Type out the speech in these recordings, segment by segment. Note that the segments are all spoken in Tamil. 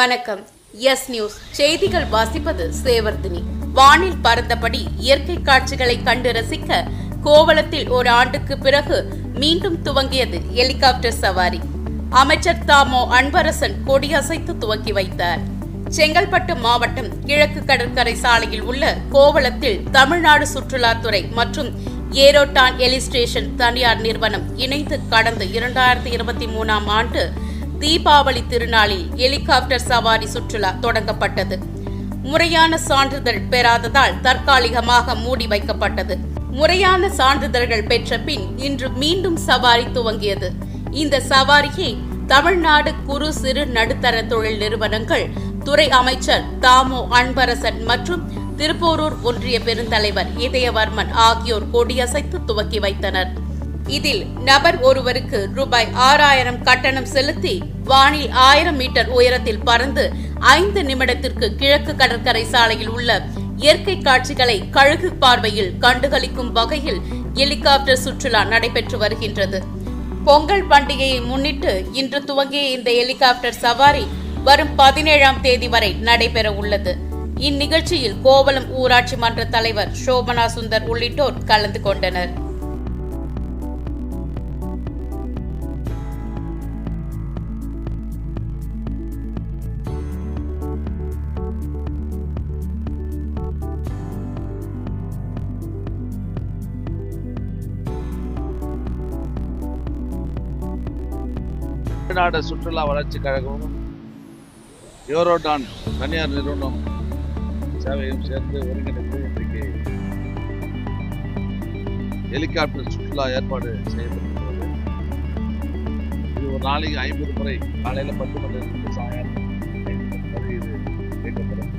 வணக்கம். எஸ் நியூஸ் செய்திகள் வாசிப்பது சேவர்தினி. வானில் பறந்தபடி இயற்கை காட்சிகளை கண்டு ரசிக்க கோவளத்தில் ஒரு ஆண்டுக்கு பிறகு மீண்டும் துவங்கியது ஹெலிகாப்டர் சவாரி. அமைச்சர் தாமோ அன்பரசன் கொடியசைத்து துவக்கி வைத்தார். செங்கல்பட்டு மாவட்டம் கிழக்கு கடற்கரை சாலையில் உள்ள கோவளத்தில் தமிழ்நாடு சுற்றுலாத்துறை மற்றும் ஏரோட்டான் எலிஸ்டேஷன் தனியார் நிறுவனம் இணைந்து கடந்த 2023ஆம் ஆண்டு தீபாவளி திருநாளில் ஹெலிகாப்டர் சவாரி சுற்றுலா தொடங்கப்பட்டது. முறையான சான்றிதழ் பெறாததால் தற்காலிகமாக மூடி வைக்கப்பட்டது. முறையான சான்றிதழ்கள் பெற்ற பின் இன்று மீண்டும் சவாரி துவங்கியது. இந்த சவாரியை தமிழ்நாடு குறு சிறு நடுத்தர தொழில் நிறுவனங்கள் துறை அமைச்சர் தாமோ அன்பரசன் மற்றும் திருப்போரூர் ஒன்றிய பெருந்தலைவர் இதயவர்மன் ஆகியோர் கொடியசைத்து துவக்கி வைத்தனர். இதில் நபர் ஒருவருக்கு ரூபாய் 6000 கட்டணம் செலுத்தி வானில் 1000 மீட்டர் உயரத்தில் பறந்து 5 நிமிடத்திற்கு கிழக்கு கடற்கரை சாலையில் உள்ள இயற்கை காட்சிகளை கழுகு பார்வையில் கண்டுகளிக்கும் வகையில் ஹெலிகாப்டர் சுற்றுலா நடைபெற்று வருகின்றது. பொங்கல் பண்டிகையை முன்னிட்டு இன்று துவங்கிய இந்த ஹெலிகாப்டர் சவாரி வரும் 17ஆம் தேதி வரை நடைபெற உள்ளது. இந்நிகழ்ச்சியில் கோவளம் ஊராட்சி மன்ற தலைவர் சோபனா சுந்தர் உள்ளிட்டோர் கலந்து கொண்டனர். தமிழ்நாடு சுற்றுலா வளர்ச்சி கழகமும் ஏரோட்டான் தனியார் நிறுவனம் சேவையும் சேர்ந்து ஒருங்கிணைந்து இன்றைக்கு ஹெலிகாப்டர் சுற்றுலா ஏற்பாடு செய்யப்பட்டிருக்கிறது. இது ஒரு நாளைக்கு 50 முறை காலையில் 10 மணிலிருந்து சாயங்காலம் 5 வரை இது இயக்கப்படும்.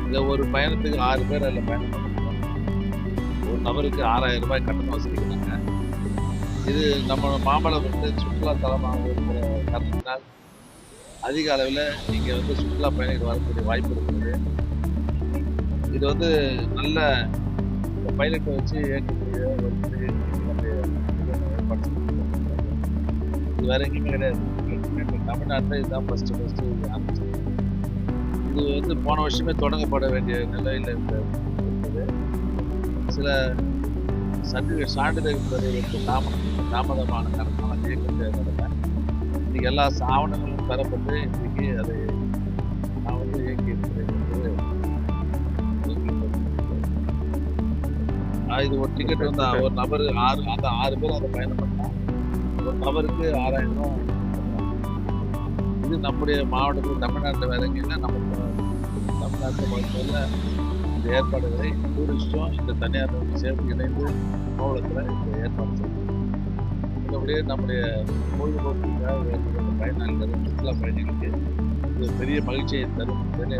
இதில் ஒரு பயணத்துக்கு 6 பேர் அதில் பயணம் பண்ணிருக்கோம். ஒரு நபருக்கு 6000 ரூபாய் கட்டணம் வசூலிக்கிறாங்க. இது நம்ம மாம்பழம் சுற்றுலா தலமாக இருக்கிற காரணத்தினால் அதிக அளவில் இங்கே சுற்றுலா பயணிகள் வரக்கூடிய வாய்ப்பு இருக்குது. இது நல்ல பைலட்டை வச்சு இயக்கக்கூடிய ஒரு ஏற்பாடு. இது வேற எங்கேயுமே கிடையாது. தமிழ்நாட்டில் இதுதான் ஃபஸ்ட்டு ஆரம்பிச்சது. இது போன வருஷமே தொடங்கப்பட வேண்டிய நிலையில் இருக்குது. சில சான்றிதழ் தாமதமான காரணமாக இயக்கத்தை நடந்தேன். இன்னைக்கு எல்லா ஆவணங்களும் பெறப்பட்டு இன்றைக்கு அதை நான் இயக்கி இருக்கிறேன். இது ஒரு டிக்கெட் ஒரு நபருக்கு 6 பேர் அதை பயணம் பண்ணலாம். ஒரு நபருக்கு 6000 ரூபாய். இது நம்முடைய மாவட்டத்தில் தமிழ்நாட்டில் வேற எங்கன்னா நமக்கு தமிழ்நாட்டு பகுதியில் இந்த ஏற்பாடுகளை டூரிஸ்டும் இந்த தனியார் சேர்த்து இணைந்து கோவளத்தில் இந்த ஏற்பாடு செய்யும். மற்றபடியே நம்முடைய பொழுதுபோக்குக்காக வேண்டிய பயனாளிகள் சுற்றுலா பயணிகளுக்கு இது பெரிய மகிழ்ச்சியை தரும் வேலை.